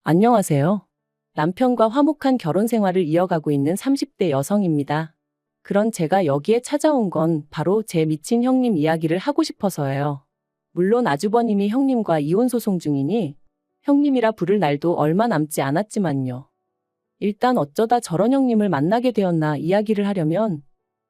안녕하세요. 남편과 화목한 결혼 생활을 이어가고 있는 30대 여성입니다. 그런 제가 여기에 찾아온 건 바로 제 미친 형님 이야기를 하고 싶어서예요. 물론 아주버님이 형님과 이혼 소송 중이니 형님이라 부를 날도 얼마 남지 않았지만요. 일단 어쩌다 저런 형님을 만나게 되었나 이야기를 하려면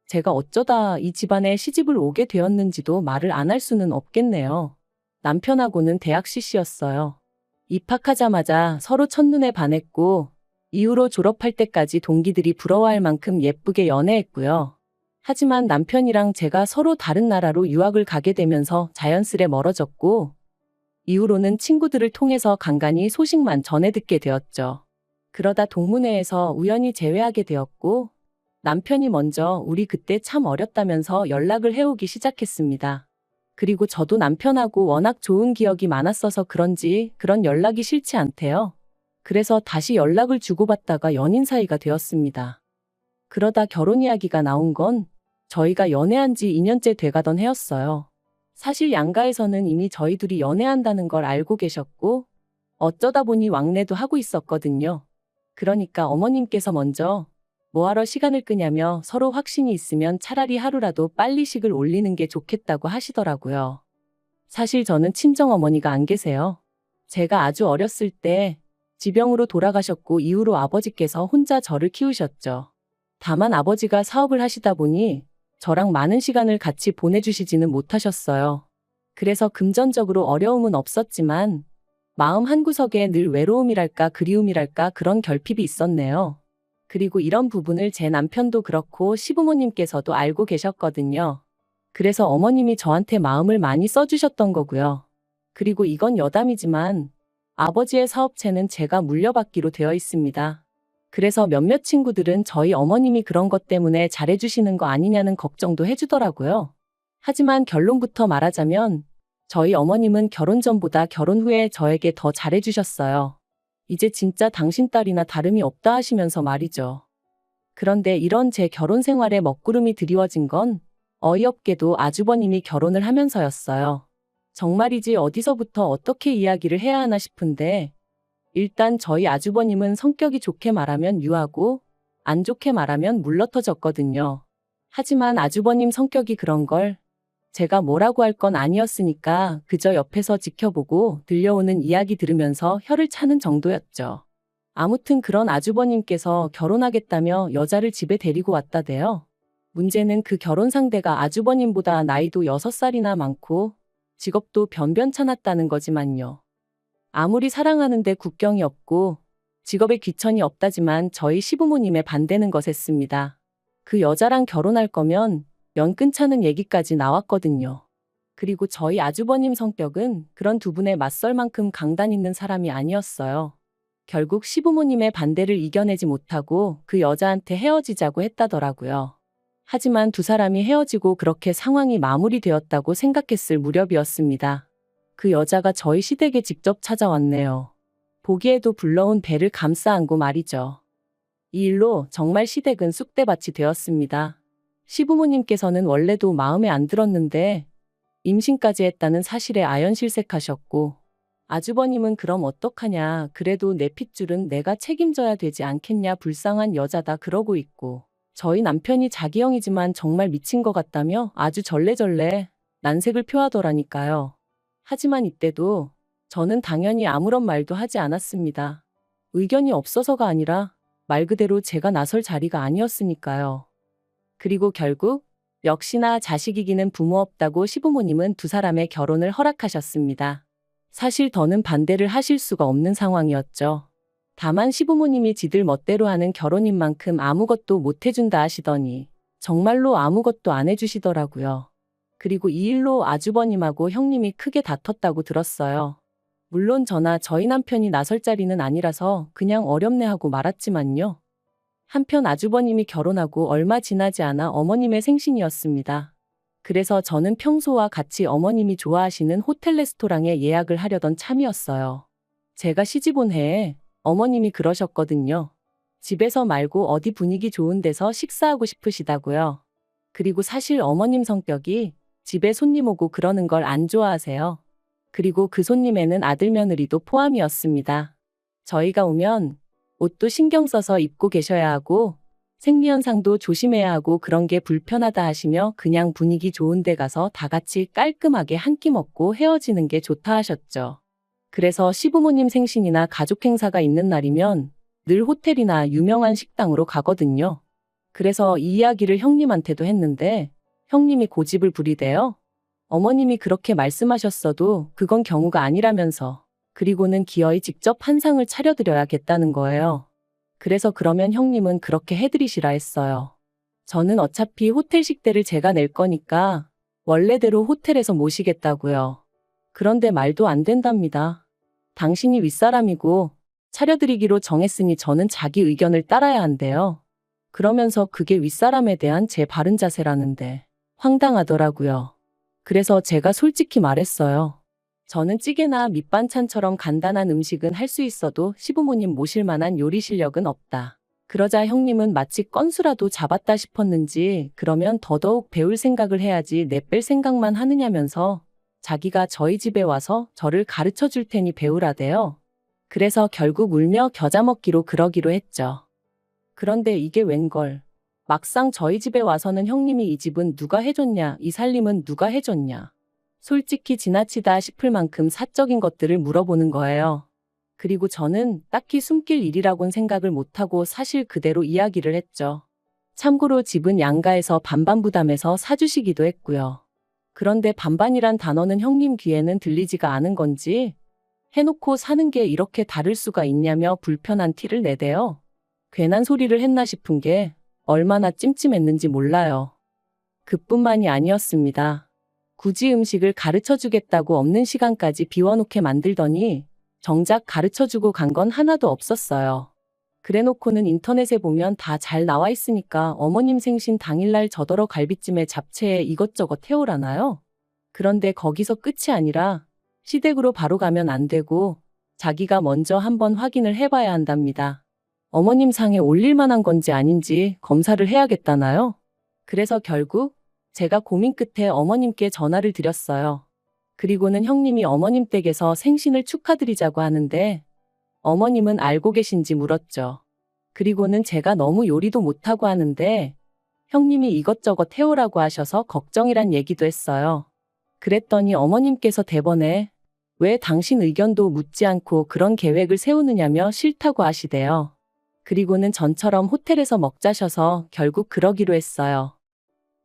제가 어쩌다 이 집안에 시집을 오게 되었는지도 말을 안 할 수는 없겠네요. 남편하고는 대학 CC였어요. 입학하자마자 서로 첫눈에 반했고 이후로 졸업할 때까지 동기들이 부러워할 만큼 예쁘게 연애했고요. 하지만 남편이랑 제가 서로 다른 나라로 유학을 가게 되면서 자연스레 멀어졌고 이후로는 친구들을 통해서 간간히 소식만 전해 듣게 되었죠. 그러다 동문회에서 우연히 재회하게 되었고 남편이 먼저 우리 그때 참 어렸다면서 연락을 해오기 시작했습니다. 그리고 저도 남편하고 워낙 좋은 기억이 많았어서 그런지 그런 연락이 싫지 않대요. 그래서 다시 연락을 주고받다가 연인 사이가 되었습니다. 그러다 결혼 이야기가 나온 건 저희가 연애한 지 2년째 돼가던 해였어요. 사실 양가에서는 이미 저희 둘이 연애한다는 걸 알고 계셨고 어쩌다 보니 왕래도 하고 있었거든요. 그러니까 어머님께서 먼저 뭐하러 시간을 끄냐며 서로 확신이 있으면 차라리 하루라도 빨리 식을 올리는 게 좋겠다고 하시더라고요. 사실 저는 친정어머니가 안 계세요. 제가 아주 어렸을 때 지병으로 돌아가셨고 이후로 아버지께서 혼자 저를 키우셨죠. 다만 아버지가 사업을 하시다 보니 저랑 많은 시간을 같이 보내주시지는 못하셨어요. 그래서 금전적으로 어려움은 없었지만 마음 한구석에 늘 외로움이랄까 그리움이랄까 그런 결핍이 있었네요. 그리고 이런 부분을 제 남편도 그렇고 시부모님께서도 알고 계셨거든요. 그래서 어머님이 저한테 마음을 많이 써주셨던 거고요. 그리고 이건 여담이지만 아버지의 사업체는 제가 물려받기로 되어 있습니다. 그래서 몇몇 친구들은 저희 어머님이 그런 것 때문에 잘해주시는 거 아니냐는 걱정도 해주더라고요. 하지만 결론부터 말하자면 저희 어머님은 결혼 전보다 결혼 후에 저에게 더 잘해주셨어요. 이제 진짜 당신 딸이나 다름이 없다 하시면서 말이죠. 그런데 이런 제 결혼 생활에 먹구름이 드리워진 건 어이없게도 아주버님이 결혼을 하면서였어요. 정말이지 어디서부터 어떻게 이야기를 해야 하나 싶은데 일단 저희 아주버님은 성격이 좋게 말하면 유하고 안 좋게 말하면 물러터졌거든요. 하지만 아주버님 성격이 그런 걸 제가 뭐라고 할 건 아니었으니까 그저 옆에서 지켜보고 들려오는 이야기 들으면서 혀를 차는 정도였죠. 아무튼 그런 아주버님께서 결혼하겠다며 여자를 집에 데리고 왔다대요. 문제는 그 결혼 상대가 아주버님보다 나이도 6살이나 많고 직업도 변변찮았다는 거지만요. 아무리 사랑하는데 국경이 없고 직업에 귀천이 없다지만 저희 시부모님의 반대는 거셌습니다. 그 여자랑 결혼할 거면 연 끊자는 얘기까지 나왔거든요. 그리고 저희 아주버님 성격은 그런 두 분에 맞설 만큼 강단 있는 사람이 아니었어요. 결국 시부모님의 반대를 이겨내지 못하고 그 여자한테 헤어지자고 했다더라고요. 하지만 두 사람이 헤어지고 그렇게 상황이 마무리되었다고 생각했을 무렵이었습니다. 그 여자가 저희 시댁에 직접 찾아왔네요. 보기에도 불러온 배를 감싸 안고 말이죠. 이 일로 정말 시댁은 쑥대밭이 되었습니다. 시부모님께서는 원래도 마음에 안 들었는데 임신까지 했다는 사실에 아연실색하셨고 아주버님은 그럼 어떡하냐 그래도 내 핏줄은 내가 책임져야 되지 않겠냐 불쌍한 여자다 그러고 있고 저희 남편이 자기 형이지만 정말 미친 것 같다며 아주 절레절레 난색을 표하더라니까요. 하지만 이때도 저는 당연히 아무런 말도 하지 않았습니다. 의견이 없어서가 아니라 말 그대로 제가 나설 자리가 아니었으니까요. 그리고 결국 역시나 자식 이기는 부모 없다고 시부모님은 두 사람의 결혼을 허락하셨습니다. 사실 더는 반대를 하실 수가 없는 상황이었죠. 다만 시부모님이 지들 멋대로 하는 결혼인 만큼 아무것도 못 해준다 하시더니 정말로 아무것도 안 해주시더라고요. 그리고 이 일로 아주버님하고 형님이 크게 다퉜다고 들었어요. 물론 저나 저희 남편이 나설 자리는 아니라서 그냥 어렵네 하고 말았지만요. 한편 아주버님이 결혼하고 얼마 지나지 않아 어머님의 생신이었습니다. 그래서 저는 평소와 같이 어머님이 좋아하시는 호텔 레스토랑에 예약을 하려던 참이었어요. 제가 시집 온 해에 어머님이 그러셨거든요. 집에서 말고 어디 분위기 좋은 데서 식사하고 싶으시다고요. 그리고 사실 어머님 성격이 집에 손님 오고 그러는 걸 안 좋아하세요. 그리고 그 손님에는 아들 며느리도 포함이었습니다. 저희가 오면 옷도 신경 써서 입고 계셔야 하고 생리현상도 조심해야 하고 그런 게 불편하다 하시며 그냥 분위기 좋은 데 가서 다 같이 깔끔하게 한 끼 먹고 헤어지는 게 좋다 하셨죠. 그래서 시부모님 생신이나 가족 행사가 있는 날이면 늘 호텔이나 유명한 식당으로 가거든요. 그래서 이 이야기를 형님한테도 했는데 형님이 고집을 부리대요. 어머님이 그렇게 말씀하셨어도 그건 경우가 아니라면서 그리고는 기어이 직접 한상을 차려드려야겠다는 거예요. 그래서 그러면 형님은 그렇게 해드리시라 했어요. 저는 어차피 호텔 식대를 제가 낼 거니까 원래대로 호텔에서 모시겠다고요. 그런데 말도 안 된답니다. 당신이 윗사람이고 차려드리기로 정했으니 저는 자기 의견을 따라야 한대요. 그러면서 그게 윗사람에 대한 제 바른 자세라는데 황당하더라고요. 그래서 제가 솔직히 말했어요. 저는 찌개나 밑반찬처럼 간단한 음식은 할 수 있어도 시부모님 모실 만한 요리 실력은 없다. 그러자 형님은 마치 건수라도 잡았다 싶었는지 그러면 더더욱 배울 생각을 해야지 내뺄 생각만 하느냐면서 자기가 저희 집에 와서 저를 가르쳐 줄 테니 배우라대요. 그래서 결국 울며 겨자 먹기로 그러기로 했죠. 그런데 이게 웬걸. 막상 저희 집에 와서는 형님이 이 집은 누가 해줬냐, 이 살림은 누가 해줬냐. 솔직히 지나치다 싶을 만큼 사적인 것들을 물어보는 거예요. 그리고 저는 딱히 숨길 일이라곤 생각을 못하고 사실 그대로 이야기를 했죠. 참고로 집은 양가에서 반반 부담해서 사주시기도 했고요. 그런데 반반이란 단어는 형님 귀에는 들리지가 않은 건지 해놓고 사는 게 이렇게 다를 수가 있냐며 불편한 티를 내대요. 괜한 소리를 했나 싶은 게 얼마나 찜찜했는지 몰라요. 그뿐만이 아니었습니다. 굳이 음식을 가르쳐주겠다고 없는 시간까지 비워놓게 만들더니 정작 가르쳐주고 간 건 하나도 없었어요. 그래놓고는 인터넷에 보면 다 잘 나와 있으니까 어머님 생신 당일날 저더러 갈비찜에 잡채에 이것저것 해오라나요? 그런데 거기서 끝이 아니라 시댁으로 바로 가면 안 되고 자기가 먼저 한번 확인을 해봐야 한답니다. 어머님 상에 올릴 만한 건지 아닌지 검사를 해야겠다나요? 그래서 결국 제가 고민 끝에 어머님께 전화를 드렸어요. 그리고는 형님이 어머님 댁에서 생신을 축하드리자고 하는데 어머님은 알고 계신지 물었죠. 그리고는 제가 너무 요리도 못하고 하는데 형님이 이것저것 해오라고 하셔서 걱정이란 얘기도 했어요. 그랬더니 어머님께서 대번에 왜 당신 의견도 묻지 않고 그런 계획을 세우느냐며 싫다고 하시대요. 그리고는 전처럼 호텔에서 먹자셔서 결국 그러기로 했어요.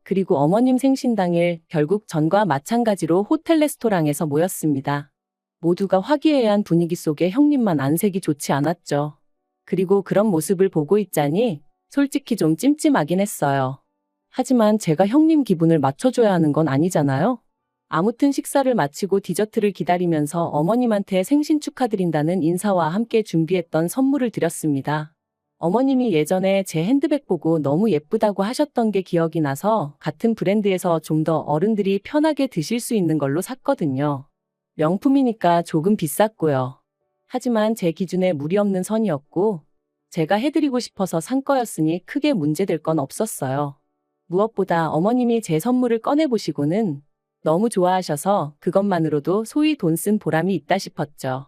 그리고 어머님 생신 당일 결국 전과 마찬가지로 호텔 레스토랑에서 모였습니다. 모두가 화기애애한 분위기 속에 형님만 안색이 좋지 않았죠. 그리고 그런 모습을 보고 있자니 솔직히 좀 찜찜하긴 했어요. 하지만 제가 형님 기분을 맞춰줘야 하는 건 아니잖아요. 아무튼 식사를 마치고 디저트를 기다리면서 어머님한테 생신 축하드린다는 인사와 함께 준비했던 선물을 드렸습니다. 어머님이 예전에 제 핸드백 보고 너무 예쁘다고 하셨던 게 기억이 나서 같은 브랜드에서 좀 더 어른들이 편하게 드실 수 있는 걸로 샀거든요. 명품이니까 조금 비쌌고요. 하지만 제 기준에 무리 없는 선이었고 제가 해드리고 싶어서 산 거였으니 크게 문제될 건 없었어요. 무엇보다 어머님이 제 선물을 꺼내보시고는 너무 좋아하셔서 그것만으로도 소위 돈 쓴 보람이 있다 싶었죠.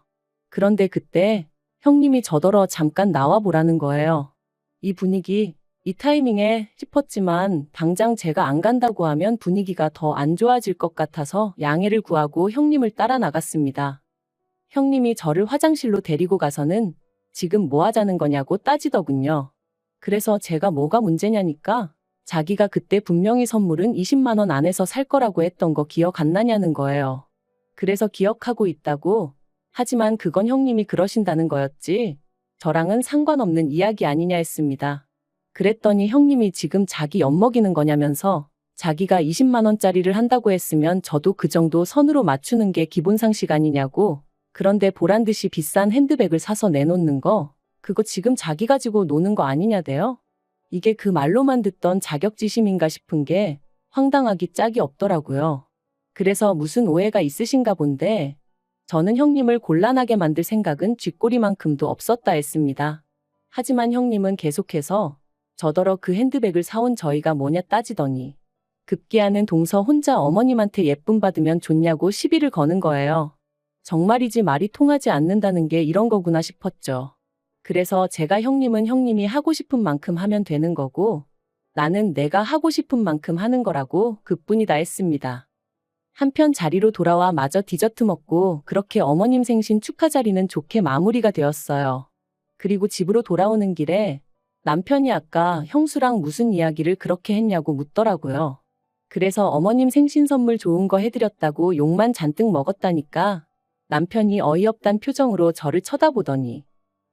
그런데 그때 형님이 저더러 잠깐 나와보라는 거예요. 이 분위기, 이 타이밍에 싶었지만 당장 제가 안 간다고 하면 분위기가 더 안 좋아질 것 같아서 양해를 구하고 형님을 따라 나갔습니다. 형님이 저를 화장실로 데리고 가서는 지금 뭐 하자는 거냐고 따지더군요. 그래서 제가 뭐가 문제냐니까 자기가 그때 분명히 선물은 20만 원 안에서 살 거라고 했던 거 기억 안 나냐는 거예요. 그래서 기억하고 있다고. 하지만 그건 형님이 그러신다는 거였지 저랑은 상관없는 이야기 아니냐 했습니다. 그랬더니 형님이 지금 자기 엿먹이는 거냐면서 자기가 20만 원짜리를 한다고 했으면 저도 그 정도 선으로 맞추는 게 기본 상식 아니냐고. 그런데 보란듯이 비싼 핸드백을 사서 내놓는 거 그거 지금 자기 가지고 노는 거 아니냐대요. 이게 그 말로만 듣던 자격지심인가 싶은 게 황당하기 짝이 없더라고요. 그래서 무슨 오해가 있으신가 본데 저는 형님을 곤란하게 만들 생각은 쥐꼬리만큼도 없었다 했습니다. 하지만 형님은 계속해서 저더러 그 핸드백을 사온 저희가 뭐냐 따지더니 급기야는 동서 혼자 어머님한테 예쁨 받으면 좋냐고 시비를 거는 거예요. 정말이지 말이 통하지 않는다는 게 이런 거구나 싶었죠. 그래서 제가 형님은 형님이 하고 싶은 만큼 하면 되는 거고 나는 내가 하고 싶은 만큼 하는 거라고 그뿐이다 했습니다. 한편 자리로 돌아와 마저 디저트 먹고 그렇게 어머님 생신 축하 자리는 좋게 마무리가 되었어요. 그리고 집으로 돌아오는 길에 남편이 아까 형수랑 무슨 이야기를 그렇게 했냐고 묻더라고요. 그래서 어머님 생신 선물 좋은 거 해드렸다고 욕만 잔뜩 먹었다니까 남편이 어이없단 표정으로 저를 쳐다보더니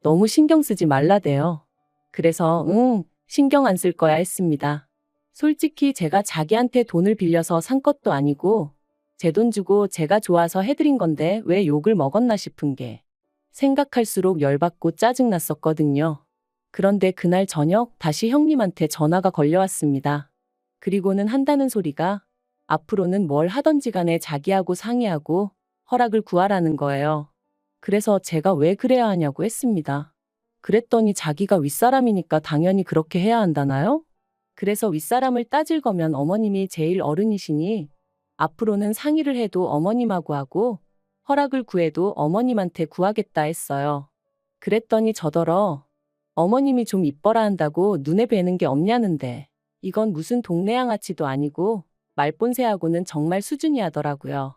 너무 신경 쓰지 말라대요. 그래서 신경 안 쓸 거야 했습니다. 솔직히 제가 자기한테 돈을 빌려서 산 것도 아니고 제 돈 주고 제가 좋아서 해드린 건데 왜 욕을 먹었나 싶은 게 생각할수록 열받고 짜증났었거든요. 그런데 그날 저녁 다시 형님한테 전화가 걸려왔습니다. 그리고는 한다는 소리가 앞으로는 뭘 하던지 간에 자기하고 상의하고 허락을 구하라는 거예요. 그래서 제가 왜 그래야 하냐고 했습니다. 그랬더니 자기가 윗사람이니까 당연히 그렇게 해야 한다나요? 그래서 윗사람을 따질 거면 어머님이 제일 어른이시니 앞으로는 상의를 해도 어머님하고 하고 허락을 구해도 어머님한테 구하겠다 했어요. 그랬더니 저더러 어머님이 좀 이뻐라 한다고 눈에 뵈는 게 없냐는데 이건 무슨 동네 양아치도 아니고 말본새하고는 정말 수준이 하더라고요.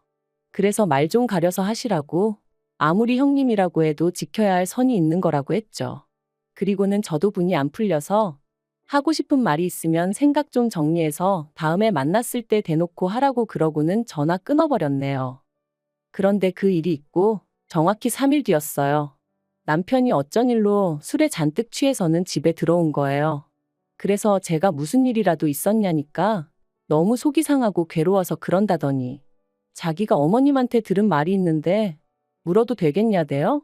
그래서 말 좀 가려서 하시라고 아무리 형님이라고 해도 지켜야 할 선이 있는 거라고 했죠. 그리고는 저도 분이 안 풀려서 하고 싶은 말이 있으면 생각 좀 정리해서 다음에 만났을 때 대놓고 하라고 그러고는 전화 끊어버렸네요. 그런데 그 일이 있고 정확히 3일 뒤였어요. 남편이 어쩐 일로 술에 잔뜩 취해서는 집에 들어온 거예요. 그래서 제가 무슨 일이라도 있었냐니까 너무 속이 상하고 괴로워서 그런다더니 자기가 어머님한테 들은 말이 있는데 물어도 되겠냐대요?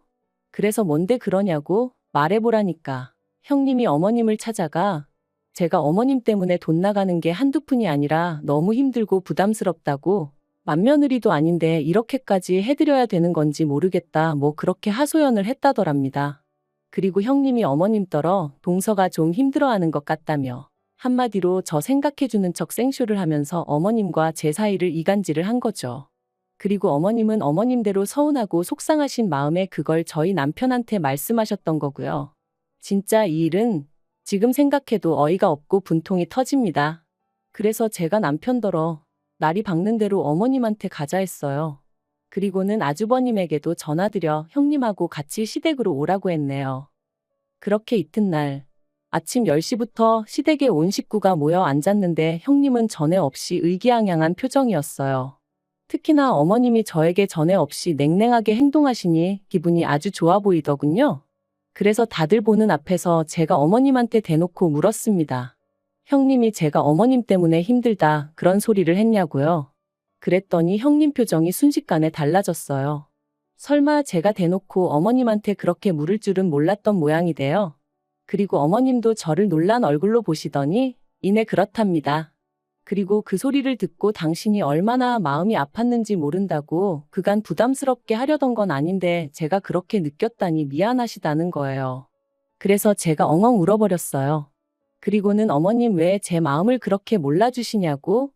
그래서 뭔데 그러냐고 말해보라니까 형님이 어머님을 찾아가 제가 어머님 때문에 돈 나가는 게 한두 푼이 아니라 너무 힘들고 부담스럽다고 맏며느리도 아닌데 이렇게까지 해드려야 되는 건지 모르겠다 뭐 그렇게 하소연을 했다더랍니다. 그리고 형님이 어머님더러 동서가 좀 힘들어하는 것 같다며 한마디로 저 생각해주는 척 생쇼를 하면서 어머님과 제 사이를 이간질을 한 거죠. 그리고 어머님은 어머님대로 서운하고 속상하신 마음에 그걸 저희 남편한테 말씀하셨던 거고요. 진짜 이 일은 지금 생각해도 어이가 없고 분통이 터집니다. 그래서 제가 남편더러 날이 밝는 대로 어머님한테 가자 했어요. 그리고는 아주버님에게도 전화드려 형님하고 같이 시댁으로 오라고 했네요. 그렇게 이튿날 아침 10시부터 시댁에 온 식구가 모여 앉았는데 형님은 전에 없이 의기양양한 표정이었어요. 특히나 어머님이 저에게 전에 없이 냉랭하게 행동하시니 기분이 아주 좋아 보이더군요. 그래서 다들 보는 앞에서 제가 어머님한테 대놓고 물었습니다. 형님이 제가 어머님 때문에 힘들다 그런 소리를 했냐고요. 그랬더니 형님 표정이 순식간에 달라졌어요. 설마 제가 대놓고 어머님한테 그렇게 물을 줄은 몰랐던 모양이대요. 그리고 어머님도 저를 놀란 얼굴로 보시더니 이내 그렇답니다. 그리고 그 소리를 듣고 당신이 얼마나 마음이 아팠는지 모른다고 그간 부담스럽게 하려던 건 아닌데 제가 그렇게 느꼈다니 미안하시다는 거예요. 그래서 제가 엉엉 울어버렸어요. 그리고는 어머님 왜 제 마음을 그렇게 몰라주시냐고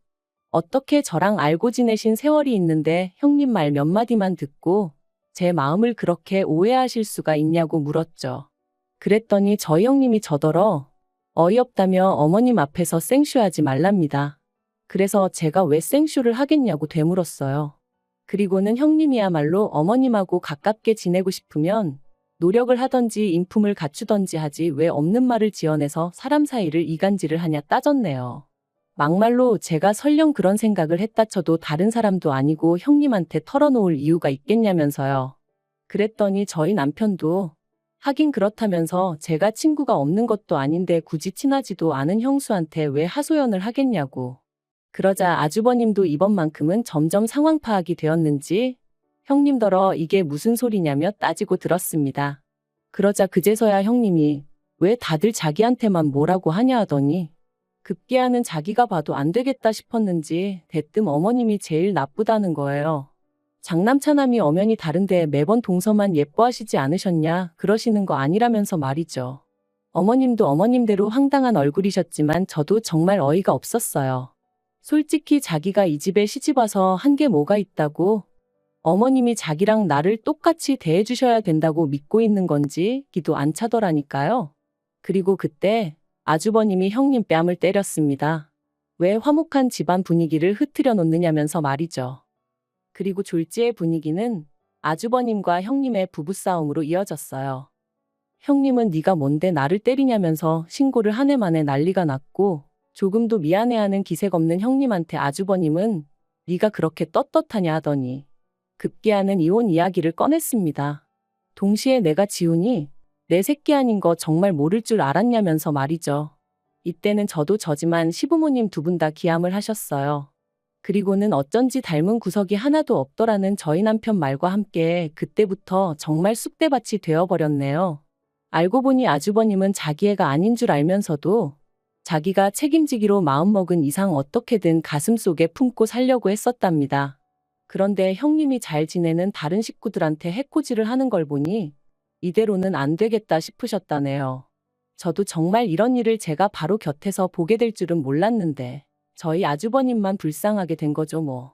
어떻게 저랑 알고 지내신 세월이 있는데 형님 말 몇 마디만 듣고 제 마음을 그렇게 오해하실 수가 있냐고 물었죠. 그랬더니 저희 형님이 저더러 어이없다며 어머님 앞에서 생쇼하지 말랍니다. 그래서 제가 왜 생쇼를 하겠냐고 되물었어요. 그리고는 형님이야말로 어머님하고 가깝게 지내고 싶으면 노력을 하던지 인품을 갖추던지 하지 왜 없는 말을 지어내서 사람 사이를 이간질을 하냐 따졌네요. 막말로 제가 설령 그런 생각을 했다 쳐도 다른 사람도 아니고 형님한테 털어놓을 이유가 있겠냐면서요. 그랬더니 저희 남편도 하긴 그렇다면서 제가 친구가 없는 것도 아닌데 굳이 친하지도 않은 형수한테 왜 하소연을 하겠냐고. 그러자 아주버님도 이번만큼은 점점 상황 파악이 되었는지 형님더러 이게 무슨 소리냐며 따지고 들었습니다. 그러자 그제서야 형님이 왜 다들 자기한테만 뭐라고 하냐 하더니 급기야는 자기가 봐도 안 되겠다 싶었는지 대뜸 어머님이 제일 나쁘다는 거예요. 장남차남이 엄연히 다른데 매번 동서만 예뻐하시지 않으셨냐 그러시는 거 아니라면서 말이죠. 어머님도 어머님대로 황당한 얼굴이셨지만 저도 정말 어이가 없었어요. 솔직히 자기가 이 집에 시집와서 한 게 뭐가 있다고 어머님이 자기랑 나를 똑같이 대해주셔야 된다고 믿고 있는 건지 기도 안 차더라니까요. 그리고 그때 아주버님이 형님 뺨을 때렸습니다. 왜 화목한 집안 분위기를 흐트려 놓느냐면서 말이죠. 그리고 졸지의 분위기는 아주버님과 형님의 부부싸움으로 이어졌어요. 형님은 네가 뭔데 나를 때리냐면서 신고를 한 해 만에 난리가 났고, 조금도 미안해하는 기색 없는 형님한테 아주버님은 네가 그렇게 떳떳하냐 하더니 급기야는 이혼 이야기를 꺼냈습니다. 동시에 내가 지훈이 내 새끼 아닌 거 정말 모를 줄 알았냐면서 말이죠. 이때는 저도 저지만 시부모님 두 분 다 기함을 하셨어요. 그리고는 어쩐지 닮은 구석이 하나도 없더라는 저희 남편 말과 함께 그때부터 정말 쑥대밭이 되어버렸네요. 알고 보니 아주버님은 자기 애가 아닌 줄 알면서도 자기가 책임지기로 마음먹은 이상 어떻게든 가슴속에 품고 살려고 했었답니다. 그런데 형님이 잘 지내는 다른 식구들한테 해코지를 하는 걸 보니 이대로는 안 되겠다 싶으셨다네요. 저도 정말 이런 일을 제가 바로 곁에서 보게 될 줄은 몰랐는데 저희 아주버님만 불쌍하게 된 거죠 뭐.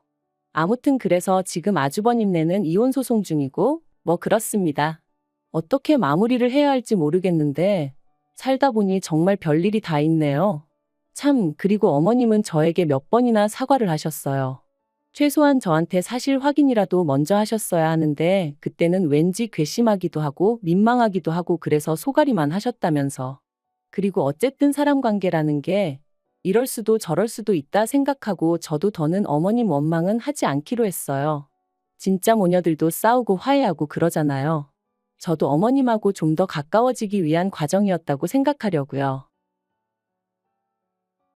아무튼 그래서 지금 아주버님네는 이혼 소송 중이고 뭐 그렇습니다. 어떻게 마무리를 해야 할지 모르겠는데 살다 보니 정말 별일이 다 있네요. 참, 그리고 어머님은 저에게 몇 번이나 사과를 하셨어요. 최소한 저한테 사실 확인이라도 먼저 하셨어야 하는데 그때는 왠지 괘씸하기도 하고 민망하기도 하고 그래서 소가리만 하셨다면서. 그리고 어쨌든 사람 관계라는 게 이럴 수도 저럴 수도 있다 생각하고 저도 더는 어머님 원망은 하지 않기로 했어요. 진짜 모녀들도 싸우고 화해하고 그러잖아요. 저도 어머님하고 좀 더 가까워지기 위한 과정이었다고 생각하려고요.